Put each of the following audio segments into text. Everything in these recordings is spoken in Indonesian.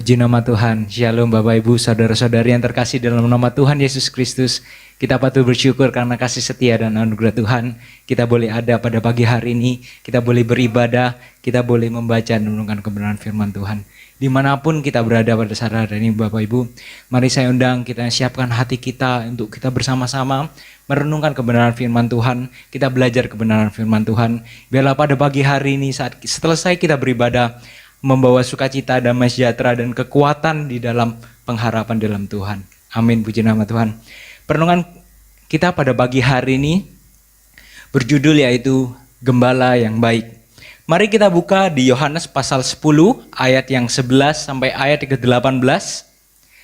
Puji nama Tuhan, Shalom Bapak Ibu, Saudara-saudari yang terkasih dalam nama Tuhan Yesus Kristus. Kita patut bersyukur karena kasih setia dan anugerah Tuhan. Kita boleh ada pada pagi hari ini, kita boleh beribadah, kita boleh membaca dan merenungkan kebenaran firman Tuhan. Dimanapun kita berada pada saat hari ini Bapak Ibu, mari saya undang kita siapkan hati kita untuk kita bersama-sama merenungkan kebenaran firman Tuhan. Kita belajar kebenaran firman Tuhan. Biarlah pada pagi hari ini setelah kita beribadah, membawa sukacita, damai sejahtera, dan kekuatan di dalam pengharapan dalam Tuhan. Amin, puji nama Tuhan. Perenungan kita pada pagi hari ini berjudul yaitu Gembala yang Baik. Mari kita buka di Yohanes pasal 10 ayat yang 11 sampai ayat ke-18.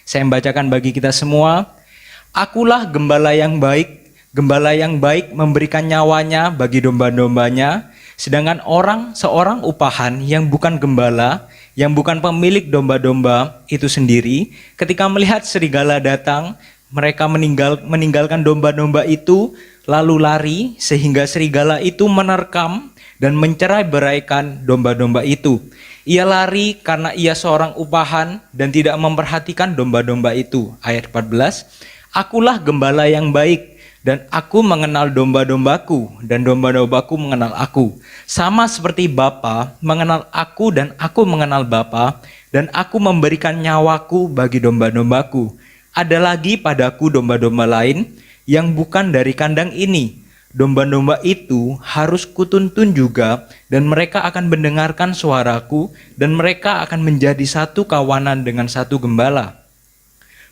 Saya membacakan bagi kita semua. Akulah gembala yang baik memberikan nyawanya bagi domba-dombanya. Sedangkan seorang upahan yang bukan gembala, yang bukan pemilik domba-domba itu sendiri, ketika melihat serigala datang, mereka meninggalkan domba-domba itu, lalu lari, sehingga serigala itu menerkam dan mencerai-beraikan domba-domba itu. Ia lari karena ia seorang upahan dan tidak memperhatikan domba-domba itu. Ayat 14, Akulah gembala yang baik, dan aku mengenal domba-dombaku, dan domba-dombaku mengenal aku. Sama seperti Bapa mengenal aku, dan aku mengenal Bapa, dan aku memberikan nyawaku bagi domba-dombaku. Ada lagi padaku domba-domba lain yang bukan dari kandang ini. Domba-domba itu harus kutuntun juga, dan mereka akan mendengarkan suaraku, dan mereka akan menjadi satu kawanan dengan satu gembala.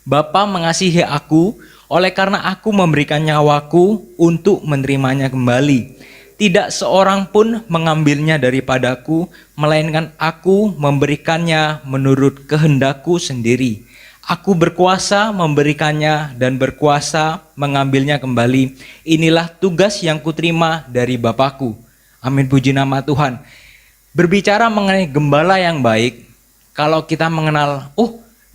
Bapa mengasihi aku, oleh karena aku memberikan nyawaku untuk menerimanya kembali. Tidak seorang pun mengambilnya daripadaku, melainkan aku memberikannya menurut kehendakku sendiri. Aku berkuasa memberikannya dan berkuasa mengambilnya kembali. Inilah tugas yang kuterima dari Bapakku. Amin, puji nama Tuhan. Berbicara mengenai gembala yang baik, kalau kita mengenal,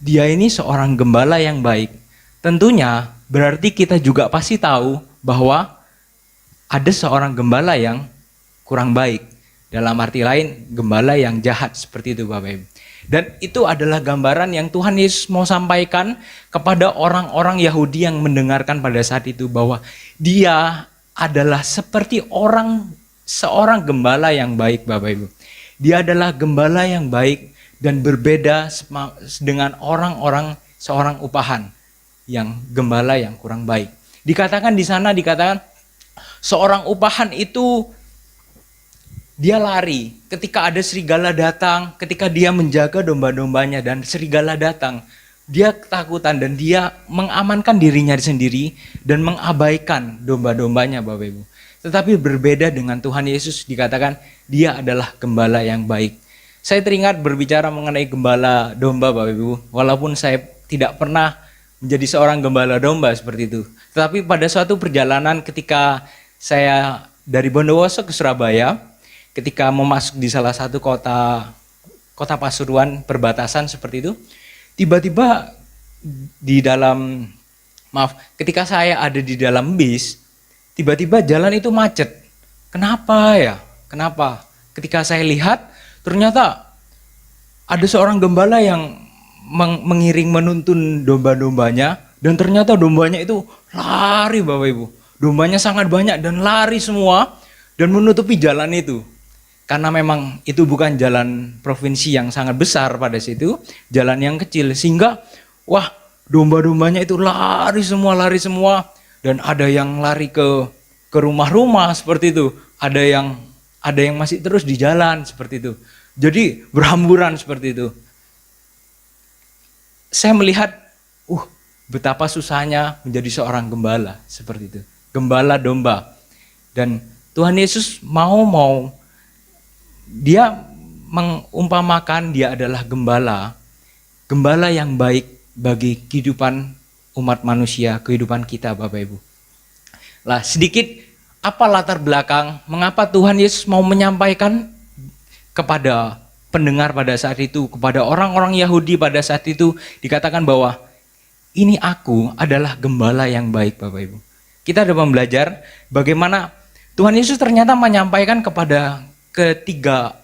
dia ini seorang gembala yang baik, tentunya berarti kita juga pasti tahu bahwa ada seorang gembala yang kurang baik. Dalam arti lain, gembala yang jahat, seperti itu Bapak Ibu. Dan itu adalah gambaran yang Tuhan Yesus mau sampaikan kepada orang-orang Yahudi yang mendengarkan pada saat itu, bahwa dia adalah seperti seorang gembala yang baik Bapak Ibu. Dia adalah gembala yang baik dan berbeda dengan orang-orang seorang upahan, yang gembala yang kurang baik. Dikatakan di sana, seorang upahan itu dia lari ketika ada serigala datang, ketika dia menjaga domba-dombanya dan serigala datang, dia ketakutan dan dia mengamankan dirinya sendiri dan mengabaikan domba-dombanya Bapak Ibu. Tetapi berbeda dengan Tuhan Yesus, dikatakan dia adalah gembala yang baik. Saya teringat berbicara mengenai gembala domba Bapak Ibu, walaupun saya tidak pernah menjadi seorang gembala domba seperti itu. Tetapi pada suatu perjalanan ketika saya dari Bondowoso ke Surabaya, ketika mau masuk di salah satu kota Pasuruan perbatasan seperti itu, tiba-tiba ketika saya ada di dalam bis, tiba-tiba jalan itu macet. Kenapa ya? Kenapa? Ketika saya lihat, ternyata ada seorang gembala yang mengiring menuntun domba-dombanya, dan ternyata dombanya itu lari Bapak Ibu. Dombanya sangat banyak dan lari semua dan menutupi jalan itu. Karena memang itu bukan jalan provinsi yang sangat besar pada situ, jalan yang kecil, sehingga domba-dombanya itu lari semua dan ada yang lari ke rumah-rumah seperti itu. Ada yang masih terus di jalan seperti itu. Jadi berhamburan seperti itu. Saya melihat, betapa susahnya menjadi seorang gembala seperti itu. Gembala domba. Dan Tuhan Yesus dia mengumpamakan dia adalah gembala yang baik bagi kehidupan umat manusia, kehidupan kita Bapak Ibu. Sedikit apa latar belakang, mengapa Tuhan Yesus mau menyampaikan kepada pendengar pada saat itu, kepada orang-orang Yahudi pada saat itu, dikatakan bahwa ini aku adalah gembala yang baik Bapak Ibu. Kita dapat belajar bagaimana Tuhan Yesus ternyata menyampaikan kepada ketiga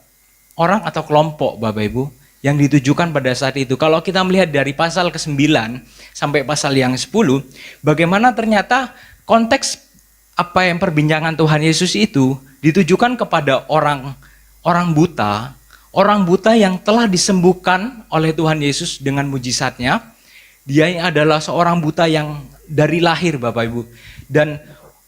orang atau kelompok Bapak Ibu yang ditujukan pada saat itu. Kalau kita melihat dari pasal ke-9 sampai pasal yang 10, bagaimana ternyata konteks apa yang perbincangan Tuhan Yesus itu ditujukan kepada orang buta yang telah disembuhkan oleh Tuhan Yesus dengan mujizatnya. Dia ini adalah seorang buta yang dari lahir, Bapak Ibu. Dan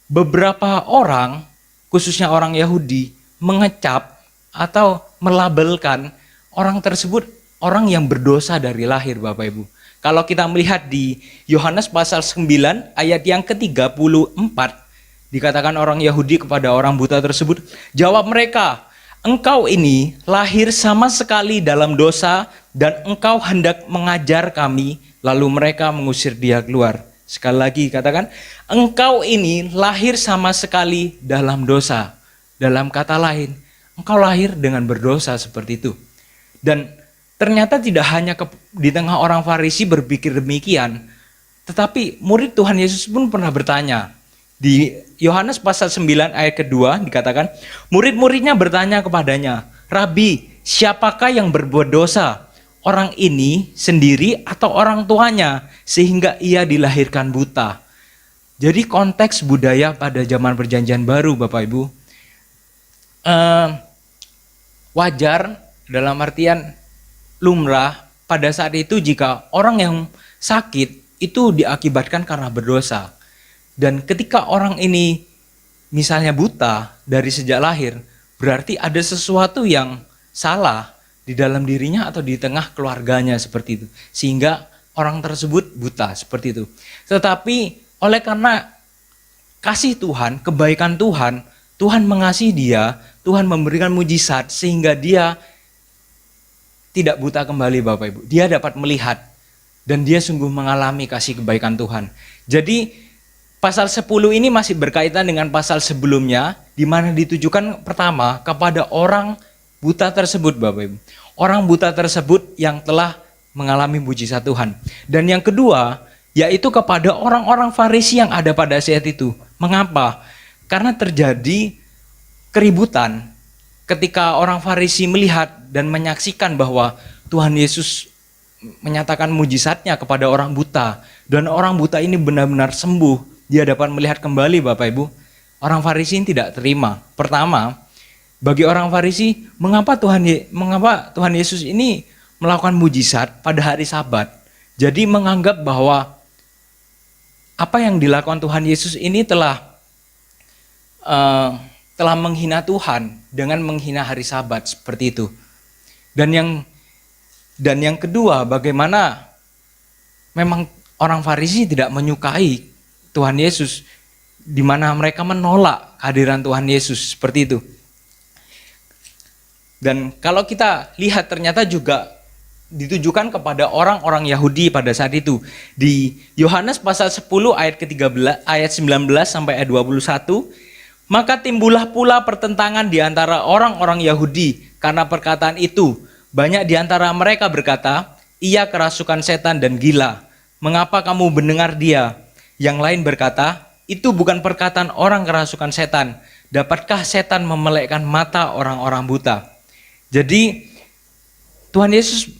beberapa orang, khususnya orang Yahudi, mengecap atau melabelkan orang tersebut orang yang berdosa dari lahir, Bapak Ibu. Kalau kita melihat di Yohanes pasal 9 ayat yang ke-34, dikatakan orang Yahudi kepada orang buta tersebut, jawab mereka, engkau ini lahir sama sekali dalam dosa dan engkau hendak mengajar kami, lalu mereka mengusir dia keluar. Sekali lagi katakan, engkau ini lahir sama sekali dalam dosa. Dalam kata lain, engkau lahir dengan berdosa seperti itu. Dan ternyata tidak hanya di tengah orang Farisi berpikir demikian, tetapi murid Tuhan Yesus pun pernah bertanya. Di Yohanes pasal 9 ayat kedua dikatakan, murid-muridnya bertanya kepadanya, Rabi, siapakah yang berbuat dosa? Orang ini sendiri atau orang tuanya sehingga ia dilahirkan buta? Jadi konteks budaya pada zaman perjanjian baru, Bapak Ibu, wajar dalam artian lumrah pada saat itu jika orang yang sakit itu diakibatkan karena berdosa. Dan ketika orang ini misalnya buta dari sejak lahir, berarti ada sesuatu yang salah di dalam dirinya atau di tengah keluarganya seperti itu. Sehingga orang tersebut buta seperti itu. Tetapi oleh karena kasih Tuhan, kebaikan Tuhan, Tuhan mengasihi dia, Tuhan memberikan mujizat sehingga dia tidak buta kembali, Bapak Ibu. Dia dapat melihat dan dia sungguh mengalami kasih kebaikan Tuhan. Jadi pasal 10 ini masih berkaitan dengan pasal sebelumnya, di mana ditujukan pertama kepada orang buta tersebut, Bapak Ibu. Orang buta tersebut yang telah mengalami mujizat Tuhan. Dan yang kedua, yaitu kepada orang-orang Farisi yang ada pada saat itu. Mengapa? Karena terjadi keributan ketika orang Farisi melihat dan menyaksikan bahwa Tuhan Yesus menyatakan mujizatnya kepada orang buta. Dan orang buta ini benar-benar sembuh. Dia dapat melihat kembali, Bapak Ibu. Orang Farisi ini tidak terima. Pertama, bagi orang Farisi, mengapa Tuhan Yesus ini melakukan mujizat pada hari Sabat? Jadi menganggap bahwa apa yang dilakukan Tuhan Yesus ini telah menghina Tuhan dengan menghina hari Sabat seperti itu. Dan yang kedua, bagaimana memang orang Farisi tidak menyukai Tuhan Yesus, di mana mereka menolak kehadiran Tuhan Yesus seperti itu. Dan kalau kita lihat ternyata juga ditujukan kepada orang-orang Yahudi pada saat itu. Di Yohanes pasal 10 ayat ke-13, ayat 19 sampai ayat 21, maka timbullah pula pertentangan di antara orang-orang Yahudi karena perkataan itu. Banyak di antara mereka berkata, ia kerasukan setan dan gila. Mengapa kamu mendengar dia? Yang lain berkata, itu bukan perkataan orang kerasukan setan. Dapatkah setan memelekkan mata orang-orang buta? Jadi Tuhan Yesus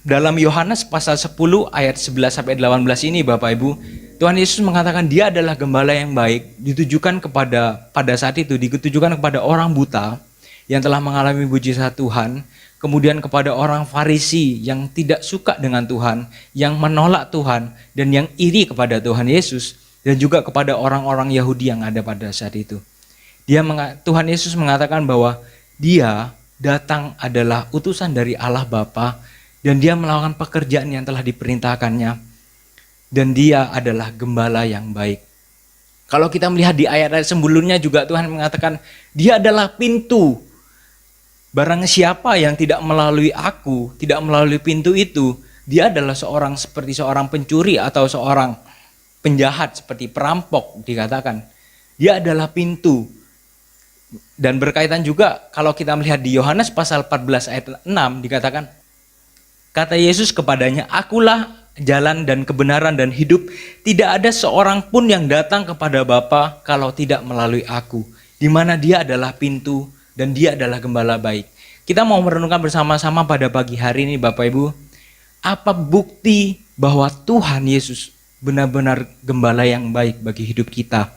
dalam Yohanes pasal 10 ayat 11 sampai 18 ini, Bapak Ibu, Tuhan Yesus mengatakan dia adalah gembala yang baik, ditujukan pada saat itu ditujukan kepada orang buta yang telah mengalami mujizat Tuhan, kemudian kepada orang Farisi yang tidak suka dengan Tuhan, yang menolak Tuhan dan yang iri kepada Tuhan Yesus, dan juga kepada orang-orang Yahudi yang ada pada saat itu. Tuhan Yesus mengatakan bahwa dia datang adalah utusan dari Allah Bapa dan dia melakukan pekerjaan yang telah diperintahkannya dan dia adalah gembala yang baik. Kalau kita melihat di ayat-ayat sebelumnya juga Tuhan mengatakan dia adalah pintu. Barang siapa yang tidak melalui aku, tidak melalui pintu itu, dia adalah seperti seorang pencuri atau seorang penjahat, seperti perampok dikatakan. Dia adalah pintu. Dan berkaitan juga kalau kita melihat di Yohanes pasal 14 ayat 6 dikatakan, kata Yesus kepadanya, akulah jalan dan kebenaran dan hidup. Tidak ada seorang pun yang datang kepada Bapa kalau tidak melalui aku. Di mana dia adalah pintu dan dia adalah gembala baik. Kita mau merenungkan bersama-sama pada pagi hari ini Bapak Ibu, apa bukti bahwa Tuhan Yesus benar-benar gembala yang baik bagi hidup kita.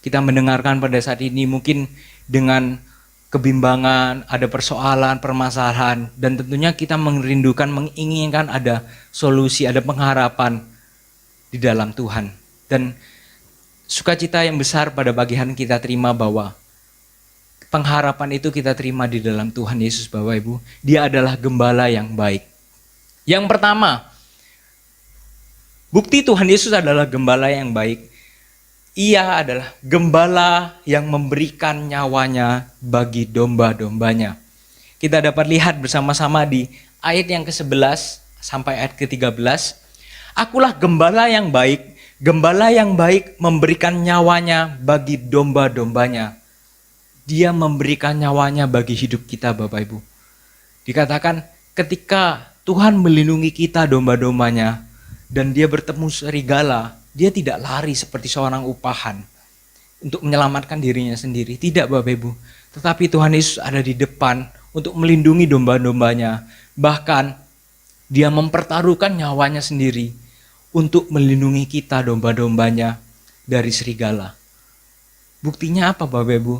Kita mendengarkan pada saat ini mungkin dengan kebimbangan, ada persoalan, permasalahan, dan tentunya kita merindukan, menginginkan ada solusi, ada pengharapan di dalam Tuhan. Dan sukacita yang besar pada pagi hari kita terima bahwa pengharapan itu kita terima di dalam Tuhan Yesus Bapak Ibu. Dia adalah gembala yang baik. Yang pertama, bukti Tuhan Yesus adalah gembala yang baik. Ia adalah gembala yang memberikan nyawanya bagi domba-dombanya. Kita dapat lihat bersama-sama di ayat yang ke-11 sampai ayat ke-13. Akulah gembala yang baik memberikan nyawanya bagi domba-dombanya. Dia memberikan nyawanya bagi hidup kita Bapak Ibu. Dikatakan ketika Tuhan melindungi kita domba-dombanya dan dia bertemu serigala, dia tidak lari seperti seorang upahan untuk menyelamatkan dirinya sendiri. Tidak Bapak Ibu. Tetapi Tuhan Yesus ada di depan untuk melindungi domba-dombanya. Bahkan dia mempertaruhkan nyawanya sendiri untuk melindungi kita domba-dombanya dari serigala. Buktinya apa Bapak Ibu?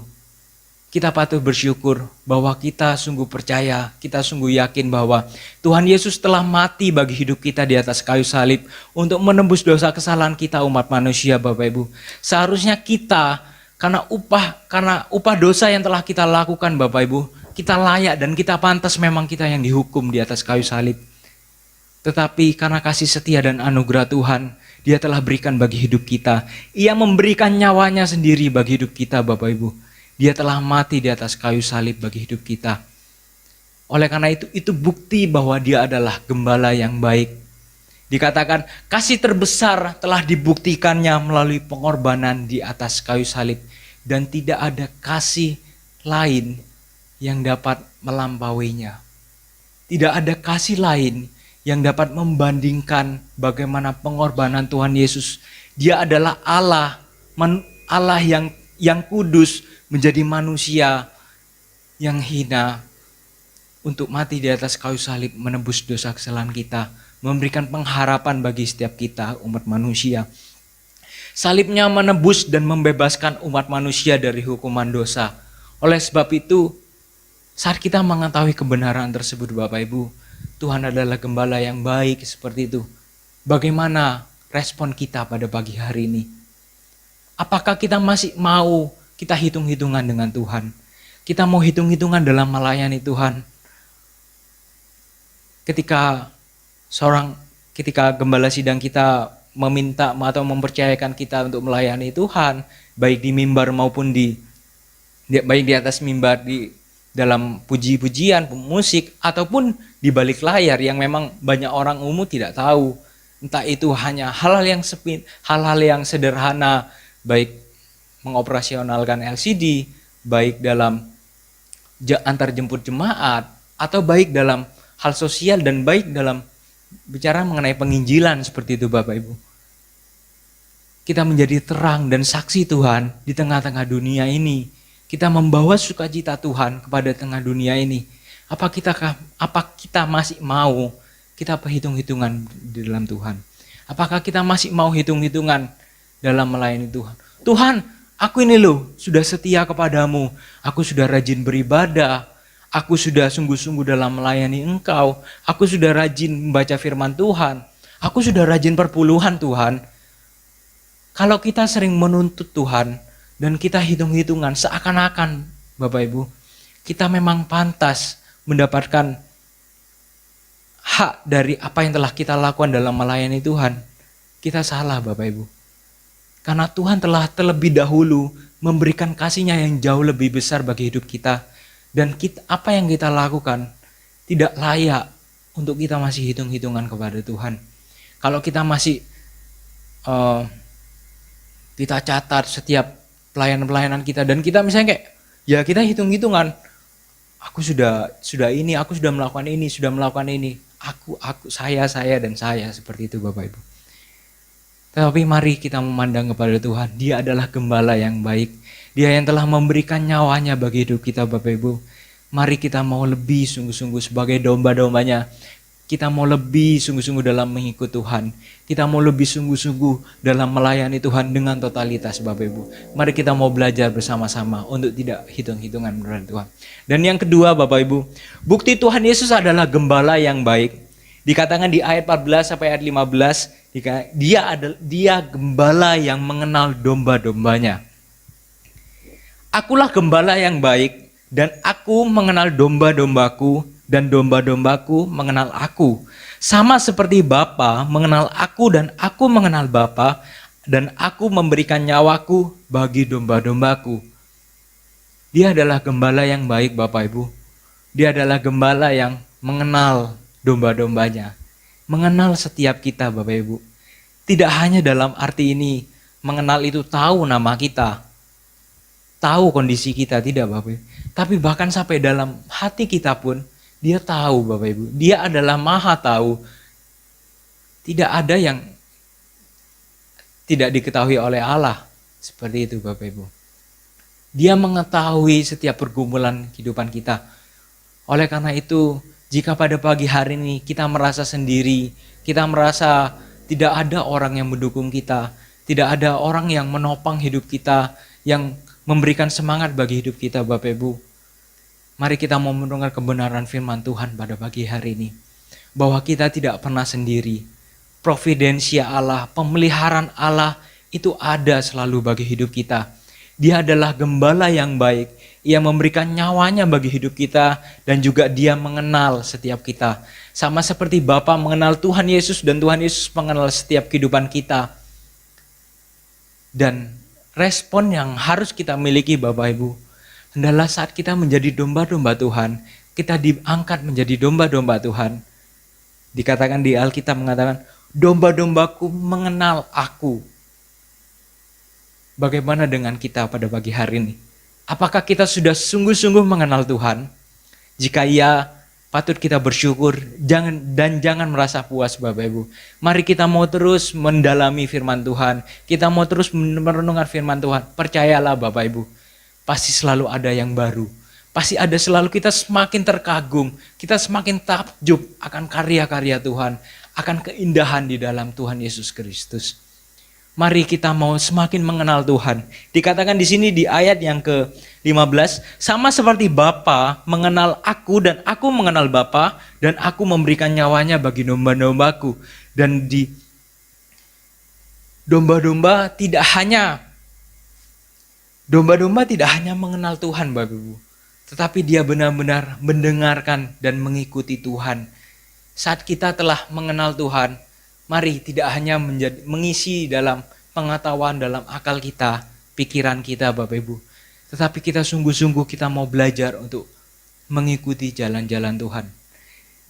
Kita patut bersyukur bahwa kita sungguh percaya, kita sungguh yakin bahwa Tuhan Yesus telah mati bagi hidup kita di atas kayu salib untuk menembus dosa kesalahan kita umat manusia Bapak Ibu. Seharusnya kita karena upah dosa yang telah kita lakukan Bapak Ibu, kita layak dan kita pantas memang kita yang dihukum di atas kayu salib. Tetapi karena kasih setia dan anugerah Tuhan, Dia telah berikan bagi hidup kita. Ia memberikan nyawanya sendiri bagi hidup kita Bapak Ibu. Dia telah mati di atas kayu salib bagi hidup kita. Oleh karena itu bukti bahwa dia adalah gembala yang baik. Dikatakan kasih terbesar telah dibuktikannya melalui pengorbanan di atas kayu salib. Dan tidak ada kasih lain yang dapat melampauinya. Tidak ada kasih lain yang dapat membandingkan bagaimana pengorbanan Tuhan Yesus. Dia adalah Allah yang kudus, menjadi manusia yang hina untuk mati di atas kayu salib menebus dosa kesalahan kita, memberikan pengharapan bagi setiap kita umat manusia. Salibnya menebus dan membebaskan umat manusia dari hukuman dosa. Oleh sebab itu, saat kita mengetahui kebenaran tersebut Bapak Ibu, Tuhan adalah gembala yang baik seperti itu. Bagaimana respon kita pada pagi hari ini? Apakah kita masih mau kita hitung-hitungan dengan Tuhan? Kita mau hitung-hitungan dalam melayani Tuhan. Ketika gembala sidang kita meminta atau mempercayakan kita untuk melayani Tuhan, baik di mimbar maupun baik di atas mimbar, di dalam puji-pujian, musik, ataupun di balik layar yang memang banyak orang umum tidak tahu. Entah itu hanya hal-hal yang sederhana, baik mengoperasionalkan LCD, baik dalam antar jemput jemaat, atau baik dalam hal sosial dan baik dalam bicara mengenai penginjilan seperti itu Bapak Ibu. Kita menjadi terang dan saksi Tuhan di tengah-tengah dunia ini. Kita membawa sukacita Tuhan kepada tengah dunia ini. Apa kita masih mau kita perhitung-hitungan di dalam Tuhan? Apakah kita masih mau hitung-hitungan dalam melayani Tuhan? Tuhan, aku ini loh sudah setia kepadamu, aku sudah rajin beribadah, aku sudah sungguh-sungguh dalam melayani Engkau, aku sudah rajin membaca firman Tuhan, aku sudah rajin perpuluhan Tuhan. Kalau kita sering menuntut Tuhan dan kita hitung-hitungan seakan-akan Bapak Ibu, kita memang pantas mendapatkan hak dari apa yang telah kita lakukan dalam melayani Tuhan, kita salah Bapak Ibu. Karena Tuhan telah terlebih dahulu memberikan kasih-Nya yang jauh lebih besar bagi hidup kita. Dan apa yang kita lakukan tidak layak untuk kita masih hitung-hitungan kepada Tuhan. Kalau kita masih kita catat setiap pelayanan-pelayanan kita dan kita misalnya kayak ya kita hitung-hitungan, aku sudah melakukan ini, saya dan saya seperti itu Bapak Ibu. Tetapi mari kita memandang kepada Tuhan. Dia adalah gembala yang baik. Dia yang telah memberikan nyawanya bagi hidup kita Bapak Ibu. Mari kita mau lebih sungguh-sungguh sebagai domba-dombanya. Kita mau lebih sungguh-sungguh dalam mengikut Tuhan. Kita mau lebih sungguh-sungguh dalam melayani Tuhan dengan totalitas Bapak Ibu. Mari kita mau belajar bersama-sama untuk tidak hitung-hitungan menurut Tuhan. Dan yang kedua Bapak Ibu, bukti Tuhan Yesus adalah gembala yang baik. Dikatakan di ayat 14 sampai ayat 15, dia gembala yang mengenal domba-dombanya. Akulah gembala yang baik, dan aku mengenal domba-dombaku, dan domba-dombaku mengenal aku. Sama seperti Bapa mengenal aku dan aku mengenal Bapa, dan aku memberikan nyawaku bagi domba-dombaku. Dia adalah gembala yang baik Bapak Ibu. Dia adalah gembala yang mengenal domba-dombanya. Mengenal setiap kita Bapak Ibu. Tidak hanya dalam arti ini, mengenal itu tahu nama kita, tahu kondisi kita, tidak Bapak Ibu. Tapi bahkan sampai dalam hati kita pun, dia tahu Bapak Ibu. Dia adalah maha tahu. Tidak ada yang tidak diketahui oleh Allah. Seperti itu Bapak Ibu. Dia mengetahui setiap pergumulan kehidupan kita. Oleh karena itu, jika pada pagi hari ini kita merasa sendiri, kita merasa tidak ada orang yang mendukung kita, tidak ada orang yang menopang hidup kita, yang memberikan semangat bagi hidup kita Bapak Ibu. Mari kita mau mendengar kebenaran firman Tuhan pada pagi hari ini. Bahwa kita tidak pernah sendiri. Providensia Allah, pemeliharaan Allah itu ada selalu bagi hidup kita. Dia adalah gembala yang baik. Ia memberikan nyawanya bagi hidup kita dan juga dia mengenal setiap kita. Sama seperti Bapa mengenal Tuhan Yesus dan Tuhan Yesus mengenal setiap kehidupan kita. Dan respon yang harus kita miliki Bapak Ibu adalah saat kita menjadi domba-domba Tuhan, kita diangkat menjadi domba-domba Tuhan. Dikatakan di Alkitab mengatakan, domba-dombaku mengenal aku. Bagaimana dengan kita pada pagi hari ini? Apakah kita sudah sungguh-sungguh mengenal Tuhan? Jika iya, patut kita bersyukur jangan merasa puas Bapak Ibu. Mari kita mau terus mendalami firman Tuhan. Kita mau terus merenungkan firman Tuhan. Percayalah Bapak Ibu. Pasti selalu ada yang baru. Pasti ada selalu kita semakin terkagum. Kita semakin takjub akan karya-karya Tuhan. Akan keindahan di dalam Tuhan Yesus Kristus. Mari kita mau semakin mengenal Tuhan. Dikatakan di sini di ayat yang ke-15. Sama seperti Bapa mengenal aku dan aku mengenal Bapa. Dan aku memberikan nyawanya bagi domba-dombaku. Dan di domba-domba tidak hanya mengenal Tuhan Bapak Ibu, tetapi dia benar-benar mendengarkan dan mengikuti Tuhan. Saat kita telah mengenal Tuhan, mari tidak hanya mengisi dalam pengetahuan dalam akal kita, pikiran kita Bapak Ibu, tetapi kita sungguh-sungguh kita mau belajar untuk mengikuti jalan-jalan Tuhan.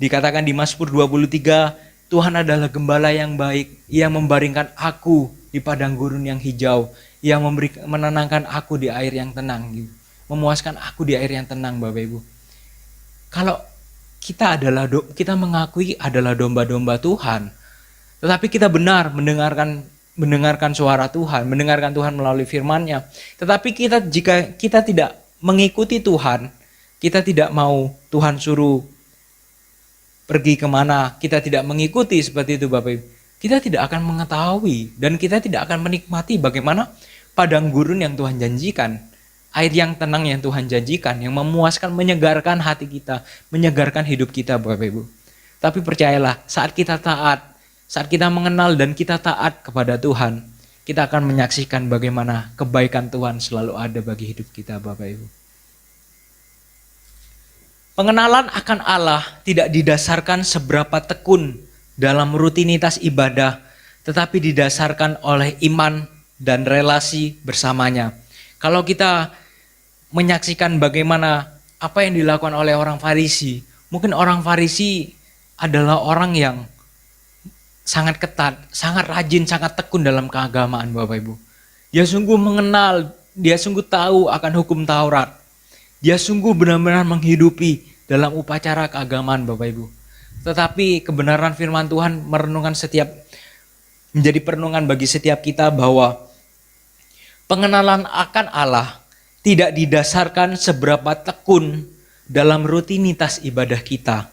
Dikatakan di Mazmur 23, Tuhan adalah gembala yang baik, Ia membaringkan aku di padang gurun yang hijau. Yang menenangkan aku di air yang tenang, gitu. Memuaskan aku di air yang tenang Bapak Ibu. Kalau kita mengakui adalah domba-domba Tuhan, tetapi kita benar mendengarkan suara Tuhan, mendengarkan Tuhan melalui firman-Nya. Tetapi jika kita tidak mengikuti Tuhan, kita tidak mau Tuhan suruh pergi kemana, kita tidak mengikuti seperti itu Bapak Ibu. Kita tidak akan mengetahui dan kita tidak akan menikmati bagaimana padang gurun yang Tuhan janjikan, air yang tenang yang Tuhan janjikan, yang memuaskan, menyegarkan hati kita, menyegarkan hidup kita Bapak Ibu. Tapi percayalah, saat kita taat, saat kita mengenal dan kita taat kepada Tuhan, kita akan menyaksikan bagaimana kebaikan Tuhan selalu ada bagi hidup kita Bapak Ibu. Pengenalan akan Allah tidak didasarkan seberapa tekun dalam rutinitas ibadah, tetapi didasarkan oleh iman dan relasi bersamanya. Kalau kita menyaksikan bagaimana apa yang dilakukan oleh orang Farisi, mungkin orang Farisi adalah orang yang sangat ketat, sangat rajin, sangat tekun dalam keagamaan Bapak Ibu. Dia sungguh mengenal, dia sungguh tahu akan hukum Taurat. Dia sungguh benar-benar menghidupi dalam upacara keagamaan Bapak Ibu. Tetapi kebenaran firman Tuhan menjadi perenungan bagi setiap kita bahwa pengenalan akan Allah tidak didasarkan seberapa tekun dalam rutinitas ibadah kita,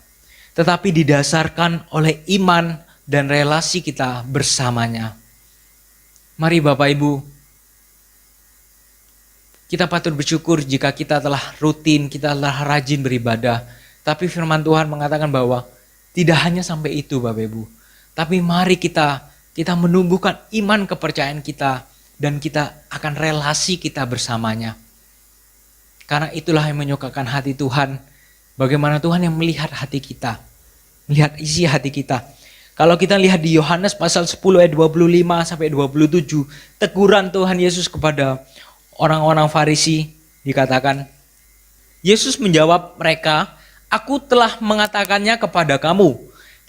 tetapi didasarkan oleh iman dan relasi kita bersamanya. Mari Bapak Ibu, kita patut bersyukur jika kita telah rutin, kita telah rajin beribadah. Tapi firman Tuhan mengatakan bahwa tidak hanya sampai itu Bapak Ibu. Tapi mari kita menumbuhkan iman kepercayaan kita dan kita akan relasi kita bersamanya. Karena itulah yang menyukakan hati Tuhan. Bagaimana Tuhan yang melihat hati kita, melihat isi hati kita. Kalau kita lihat di Yohanes pasal 10 ayat 25 sampai 27, teguran Tuhan Yesus kepada orang-orang Farisi dikatakan, Yesus menjawab mereka, "Aku telah mengatakannya kepada kamu,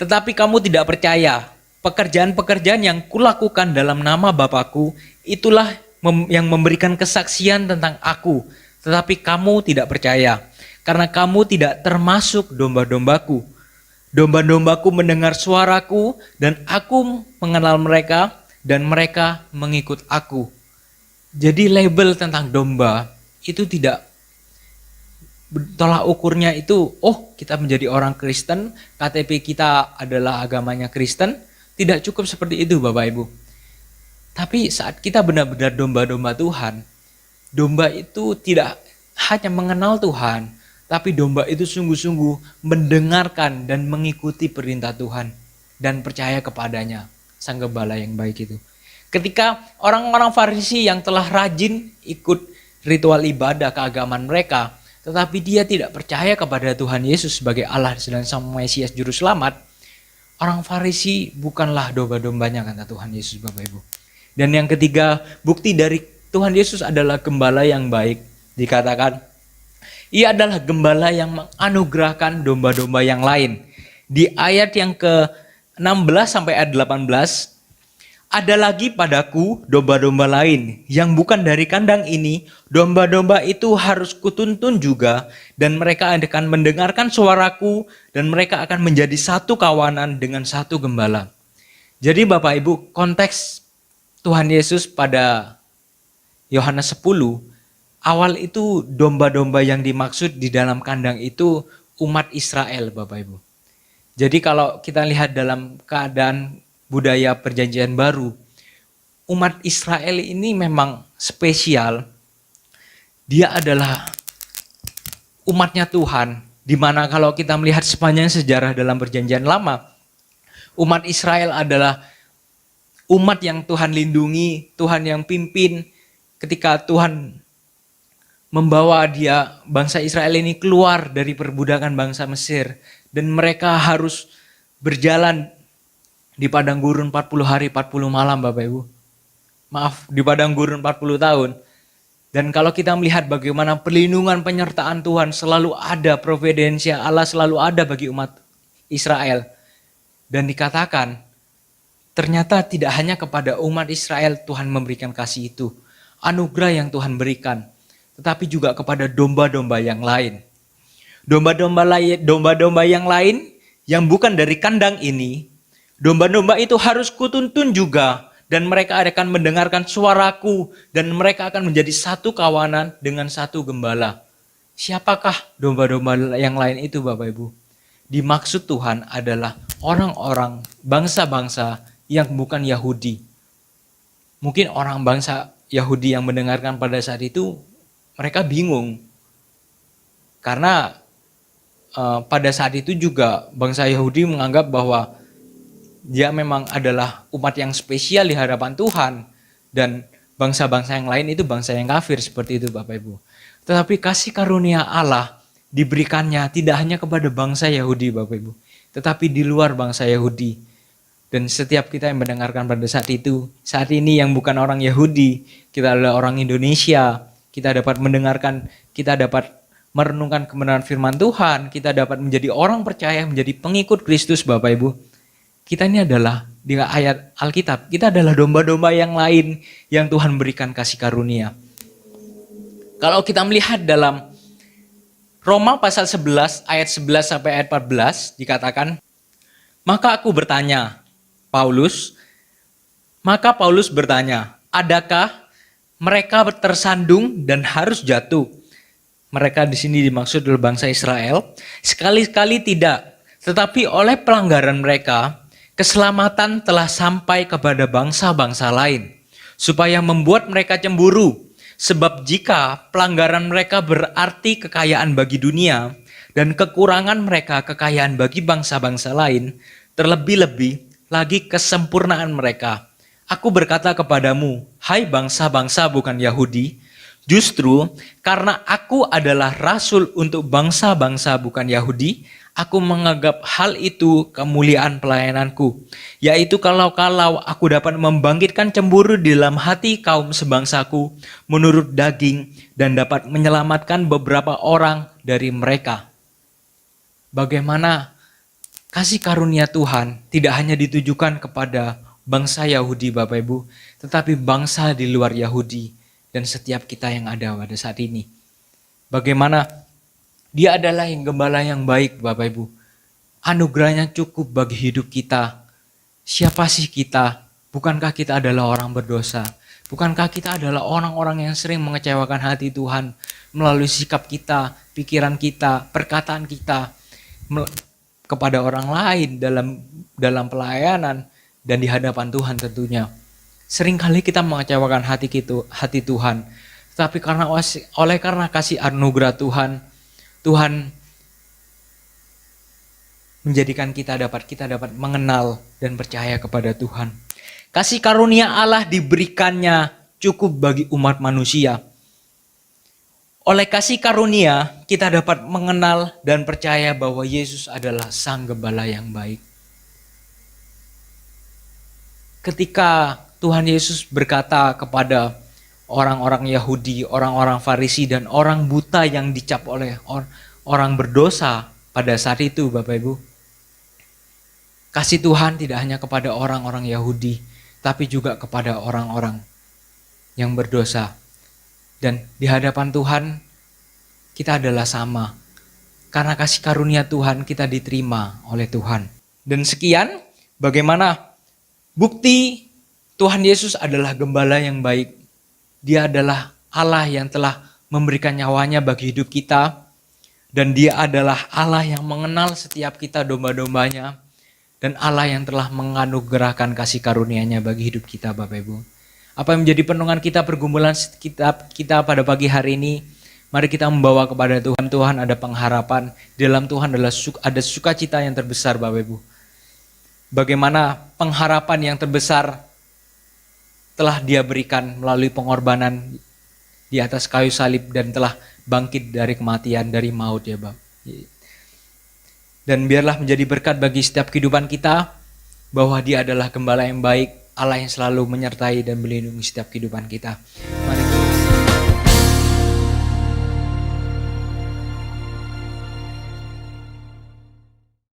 tetapi kamu tidak percaya. Pekerjaan-pekerjaan yang kulakukan dalam nama Bapakku, itulah yang memberikan kesaksian tentang aku, tetapi kamu tidak percaya, karena kamu tidak termasuk domba-dombaku. Domba-dombaku mendengar suaraku dan aku mengenal mereka dan mereka mengikut aku." Jadi label tentang domba itu tidak, tolak ukurnya itu, oh kita menjadi orang Kristen, KTP kita adalah agamanya Kristen. Tidak cukup seperti itu Bapak Ibu. Tapi saat kita benar-benar domba-domba Tuhan, domba itu tidak hanya mengenal Tuhan, tapi domba itu sungguh-sungguh mendengarkan dan mengikuti perintah Tuhan dan percaya kepadanya, Sang Gembala yang baik itu. Ketika orang-orang Farisi yang telah rajin ikut ritual ibadah keagamaan mereka, tetapi dia tidak percaya kepada Tuhan Yesus sebagai Allah dan Sang Mesias Juru Selamat, orang Farisi bukanlah domba-dombanya, kata Tuhan Yesus Bapak Ibu. Dan yang ketiga, bukti dari Tuhan Yesus adalah gembala yang baik. Dikatakan, Ia adalah gembala yang menganugerahkan domba-domba yang lain. Di ayat yang ke-16 sampai ayat 18, ada lagi padaku domba-domba lain yang bukan dari kandang ini. Domba-domba itu harus kutuntun juga, dan mereka akan mendengarkan suaraku, dan mereka akan menjadi satu kawanan dengan satu gembala. Jadi Bapak Ibu, konteks Tuhan Yesus pada Yohanes 10, awal itu domba-domba yang dimaksud di dalam kandang itu umat Israel Bapak Ibu. Jadi kalau kita lihat dalam keadaan budaya perjanjian baru, umat Israel ini memang spesial. Dia adalah umatnya Tuhan, di mana kalau kita melihat sepanjang sejarah dalam perjanjian lama, umat Israel adalah umat yang Tuhan lindungi, Tuhan yang pimpin ketika Tuhan membawa bangsa Israel ini keluar dari perbudakan bangsa Mesir, dan mereka harus berjalan di padang gurun 40 hari 40 malam Bapak Ibu. Maaf, di padang gurun 40 tahun. Dan kalau kita melihat bagaimana perlindungan penyertaan Tuhan selalu ada, providensia Allah selalu ada bagi umat Israel. Dan dikatakan, ternyata tidak hanya kepada umat Israel Tuhan memberikan kasih itu, anugerah yang Tuhan berikan, tetapi juga kepada domba-domba yang lain. Domba-domba yang lain yang bukan dari kandang ini, domba-domba itu harus kutuntun juga, dan mereka akan mendengarkan suaraku, dan mereka akan menjadi satu kawanan dengan satu gembala. Siapakah domba-domba yang lain itu Bapak Ibu? Dimaksud Tuhan adalah orang-orang bangsa-bangsa yang bukan Yahudi. Mungkin orang bangsa Yahudi yang mendengarkan pada saat itu, mereka bingung. Karena pada saat itu juga bangsa Yahudi menganggap bahwa dia memang adalah umat yang spesial di hadapan Tuhan, dan bangsa-bangsa yang lain itu bangsa yang kafir, seperti itu Bapak Ibu. Tetapi kasih karunia Allah diberikannya tidak hanya kepada bangsa Yahudi Bapak Ibu, tetapi di luar bangsa Yahudi. Dan setiap kita yang mendengarkan pada saat itu, saat ini yang bukan orang Yahudi, kita adalah orang Indonesia, kita dapat mendengarkan, kita dapat merenungkan kebenaran firman Tuhan, kita dapat menjadi orang percaya, menjadi pengikut Kristus Bapak Ibu. Kita ini adalah, di ayat Alkitab, kita adalah domba-domba yang lain yang Tuhan berikan kasih karunia. Kalau kita melihat dalam Roma pasal 11 ayat 11 sampai ayat 14 dikatakan, maka Paulus bertanya, adakah mereka tersandung dan harus jatuh? Mereka di sini dimaksud adalah bangsa Israel. Sekali-kali tidak, tetapi oleh pelanggaran mereka, keselamatan telah sampai kepada bangsa-bangsa lain, supaya membuat mereka cemburu. Sebab jika pelanggaran mereka berarti kekayaan bagi dunia, dan kekurangan mereka kekayaan bagi bangsa-bangsa lain, terlebih-lebih lagi kesempurnaan mereka. Aku berkata kepadamu, hai bangsa-bangsa bukan Yahudi, justru karena aku adalah rasul untuk bangsa-bangsa bukan Yahudi, aku menganggap hal itu kemuliaan pelayananku. Yaitu kalau aku dapat membangkitkan cemburu di dalam hati kaum sebangsaku menurut daging dan dapat menyelamatkan beberapa orang dari mereka. Bagaimana kasih karunia Tuhan tidak hanya ditujukan kepada bangsa Yahudi Bapak Ibu, tetapi bangsa di luar Yahudi dan setiap kita yang ada pada saat ini. Bagaimana Dia adalah yang gembala yang baik Bapak Ibu. Anugerahnya cukup bagi hidup kita. Siapa sih kita? Bukankah kita adalah orang berdosa? Bukankah kita adalah orang-orang yang sering mengecewakan hati Tuhan melalui sikap kita, pikiran kita, perkataan kita kepada orang lain dalam pelayanan dan di hadapan Tuhan tentunya. Seringkali kita mengecewakan hati Tuhan, tapi karena kasih anugerah Tuhan, Tuhan menjadikan kita dapat mengenal dan percaya kepada Tuhan. Kasih karunia Allah diberikannya cukup bagi umat manusia. Oleh kasih karunia, kita dapat mengenal dan percaya bahwa Yesus adalah Sang Gembala yang baik. Ketika Tuhan Yesus berkata kepada orang-orang Yahudi, orang-orang Farisi, dan orang buta yang dicap oleh orang berdosa pada saat itu, Bapak Ibu, kasih Tuhan tidak hanya kepada orang-orang Yahudi, tapi juga kepada orang-orang yang berdosa. Dan di hadapan Tuhan, kita adalah sama. Karena kasih karunia Tuhan, kita diterima oleh Tuhan. Dan sekian, bagaimana bukti Tuhan Yesus adalah gembala yang baik. Dia adalah Allah yang telah memberikan nyawanya bagi hidup kita. Dan Dia adalah Allah yang mengenal setiap kita domba-dombanya. Dan Allah yang telah menganugerahkan kasih karunia-Nya bagi hidup kita, Bapak Ibu. Apa yang menjadi perenungan kita, pergumulan kita pada pagi hari ini, mari kita membawa kepada Tuhan. Tuhan ada pengharapan, di dalam Tuhan ada sukacita yang terbesar Bapak Ibu. Bagaimana pengharapan yang terbesar telah Dia berikan melalui pengorbanan di atas kayu salib dan telah bangkit dari kematian, dari maut ya Bapak. Dan biarlah menjadi berkat bagi setiap kehidupan kita, bahwa Dia adalah gembala yang baik, Allah yang selalu menyertai dan melindungi setiap kehidupan kita.